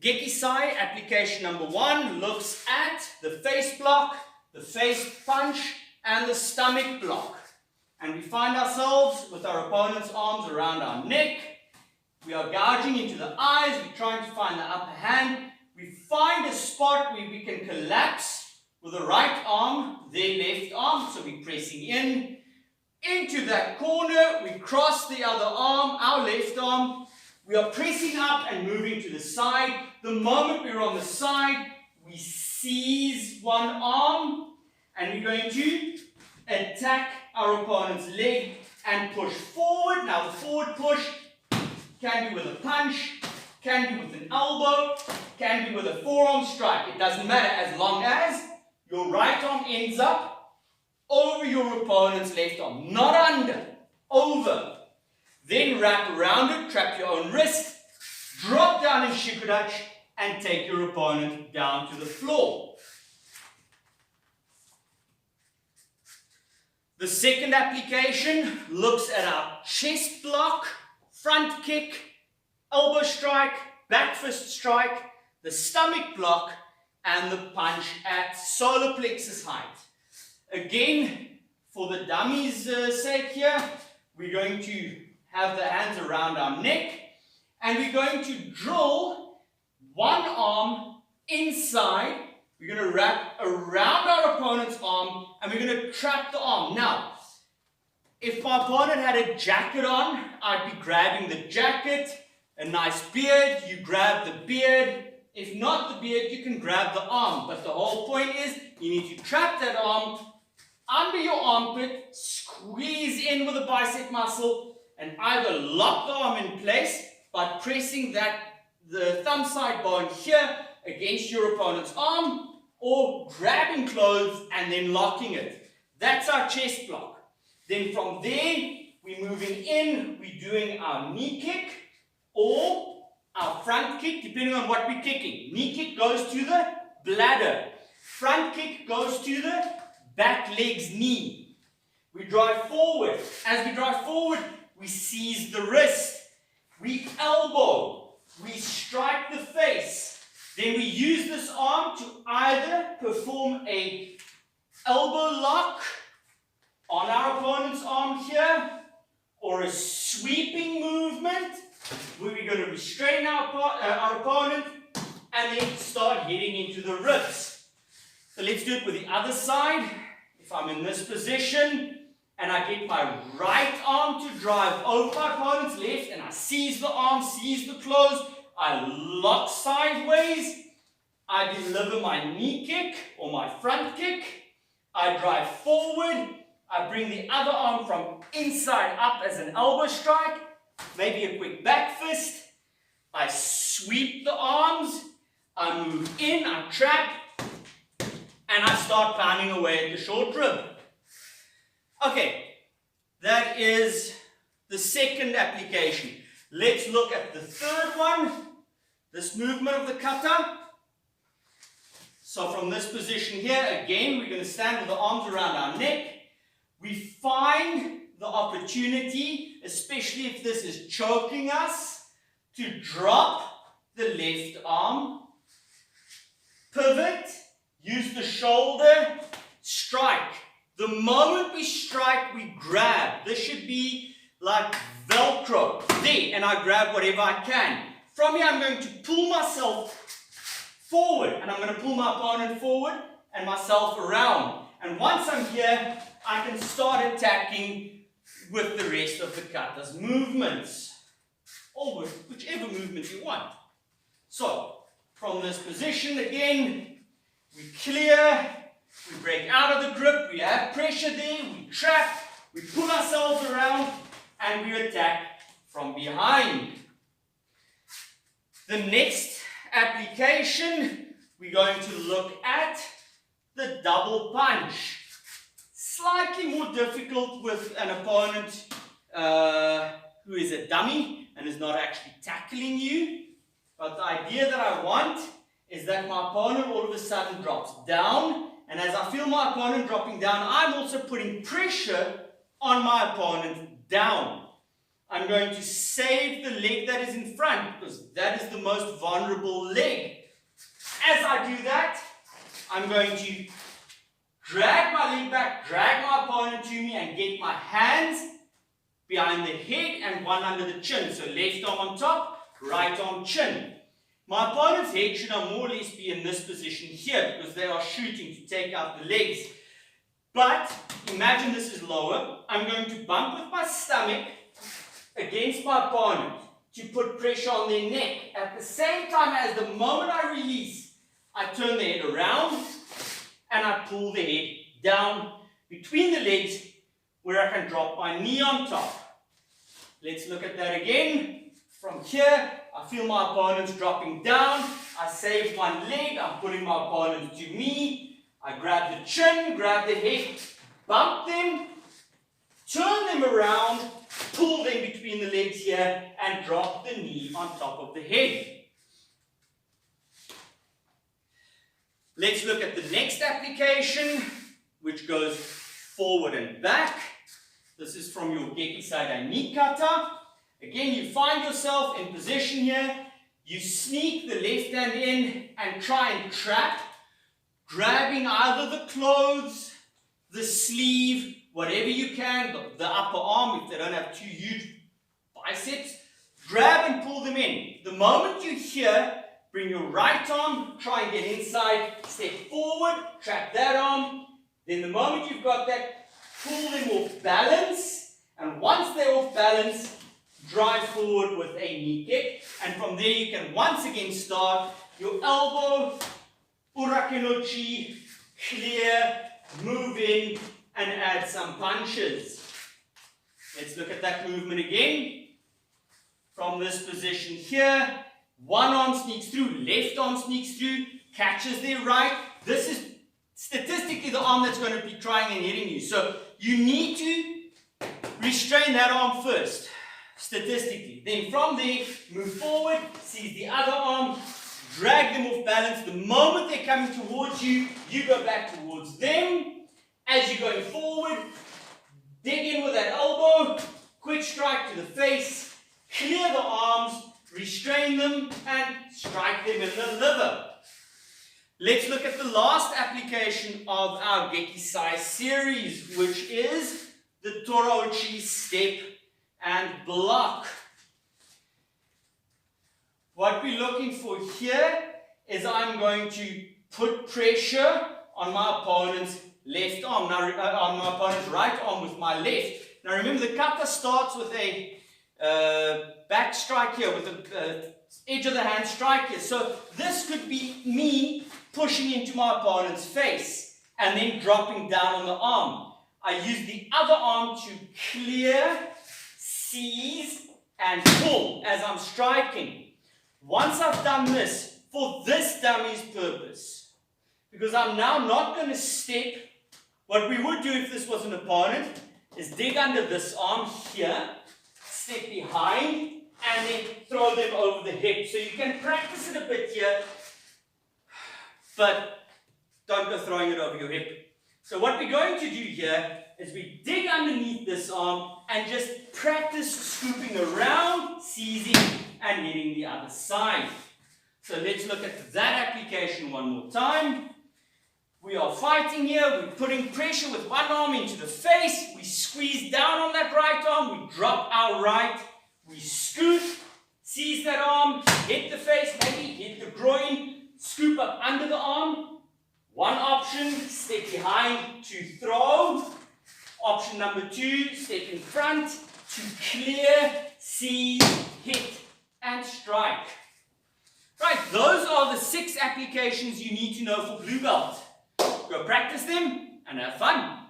Gekisai application number 1 looks at the face block, the face punch, and the stomach block. And we find ourselves with our opponent's arms around our neck. We are gouging into the eyes. We're trying to find the upper hand. We find a spot where we can collapse with the right arm, their left arm. So we're pressing in. Into that corner, we cross the other arm, our left arm. We are pressing up and moving to the side. The moment we're on the side, we seize one arm and we're going to attack our opponent's leg and push forward. Now the forward push can be with a punch, can be with an elbow, can be with a forearm strike. It doesn't matter as long as your right arm ends up over your opponent's left arm, not under, over. Then wrap around it, trap your own wrist, drop down in shikudachi, and take your opponent down to the floor. The second application looks at our chest block, front kick, elbow strike, back fist strike, the stomach block, and the punch at solar plexus height. Again, for the dummy's sake here, we're going to have the hands around our neck and we're going to drill one arm inside. We're going to wrap around our opponent's arm and we're going to trap the arm. Now, if my opponent had a jacket on, I'd be grabbing the jacket, a nice beard, you grab the beard. If not the beard, you can grab the arm. But the whole point is you need to trap that arm under your armpit, squeeze in with the bicep muscle, and either lock the arm in place by pressing the thumb side bone here against your opponent's arm, or grabbing clothes and then locking it. That's our chest block. Then from there, we're moving in, we're doing our knee kick or our front kick, depending on what we're kicking. Knee kick goes to the bladder. Front kick goes to the back leg's knee. We drive forward. As we drive forward, we seize the wrist. We elbow. We strike the face. Then we use this arm to either perform a elbow lock on our opponent's arm here, or a sweeping movement where we're going to restrain our opponent and then start heading into the ribs. So let's do it with the other side. If I'm in this position and I get my right arm to drive over my opponent's left and I seize the arm, seize the clothes, I lock sideways, I deliver my knee kick or my front kick, I drive forward, I bring the other arm from inside up as an elbow strike, maybe a quick back fist, I sweep the arms, I move in, I trap, and I start pounding away at the short rib. Okay, that is the second application. Let's look at the third one, this movement of the kata. So from this position here, again, we're going to stand with the arms around our neck. We find the opportunity, especially if this is choking us, to drop the left arm, pivot, use the shoulder, strike. The moment we strike, we grab. This should be like Velcro. There, and I grab whatever I can. From here, I'm going to pull myself forward, and I'm going to pull my opponent forward and myself around. And once I'm here, I can start attacking with the rest of the kata's movements, or with whichever movement you want. So, from this position again, we clear, we break out of the grip, we have pressure there, we trap, we pull ourselves around, and we attack from behind. The next application, we're going to look at the double punch. Slightly more difficult with an opponent who is a dummy and is not actually tackling you. But the idea that I want is that my opponent all of a sudden drops down, and as I feel my opponent dropping down, I'm also putting pressure on my opponent down. I'm going to save the leg that is in front because that is the most vulnerable leg. As I do that, I'm going to drag my leg back, drag my opponent to me, and get my hands behind the head and one under the chin. So left arm on top, right arm chin. My opponent's head should now more or less be in this position here because they are shooting to take out the legs. But imagine this is lower. I'm going to bump with my stomach against my opponent to put pressure on their neck. At the same time as the moment I release, I turn the head around and I pull the head down between the legs where I can drop my knee on top. Let's look at that again. From here, I feel my opponent's dropping down. I save one leg. I'm putting my opponent to me. I grab the chin, grab the head, bump them, turn them around, pull them between the legs here, and drop the knee on top of the head. Let's look at the next application, which goes forward and back. This is from your Gekisai knee kata. Again, you find yourself in position here. You sneak the left hand in and try and trap, grabbing either the clothes, the sleeve, whatever you can, the upper arm if they don't have two huge biceps. Grab and pull them in. The moment you hear, bring your right arm, try and get inside, step forward, trap that arm. Then the moment you've got that, pull them off balance. And once they're off balance, drive forward with a knee kick. And from there you can once again start your elbow, urakenochi, clear, move in, and add some punches. Let's look at that movement again. From this position here, one arm sneaks through, left arm sneaks through, catches their right. This is statistically the arm that's going to be trying and hitting you. So you need to restrain that arm first, statistically. Then from there, move forward, seize the other arm, drag them off balance. The moment they're coming towards you, you go back towards them. As you're going forward, dig in with that elbow, quick strike to the face, clear the arms, restrain them, and strike them in the liver. Let's look at the last application of our Gekisai series, which is the Torochi step and block. What we're looking for here is I'm going to put pressure on my opponent's left arm, on my opponent's right arm with my left. Now remember, the kata starts with a back strike here, with the edge of the hand strike here. So this could be me pushing into my opponent's face and then dropping down on the arm. I use the other arm to clear, seize, and pull as I'm striking. Once I've done this, for this dummy's purpose, because I'm now not going to step, what we would do if this was an opponent is dig under this arm here, step behind, and then throw them over the hip. So you can practice it a bit here, but don't go throwing it over your hip. So what we're going to do here is we dig underneath this arm and just practice scooping around, seizing, and hitting the other side. So let's look at that application one more time. We are fighting here, we're putting pressure with one arm into the face, we squeeze down on that right arm, we drop our right, we scoop, seize that arm, hit the face, maybe hit the groin, scoop up under the arm. One option, step behind to throw. Option number two, step in front to clear, seize, hit, and strike. Right, those are the 6 applications you need to know for blue belt. Go practice them and have fun.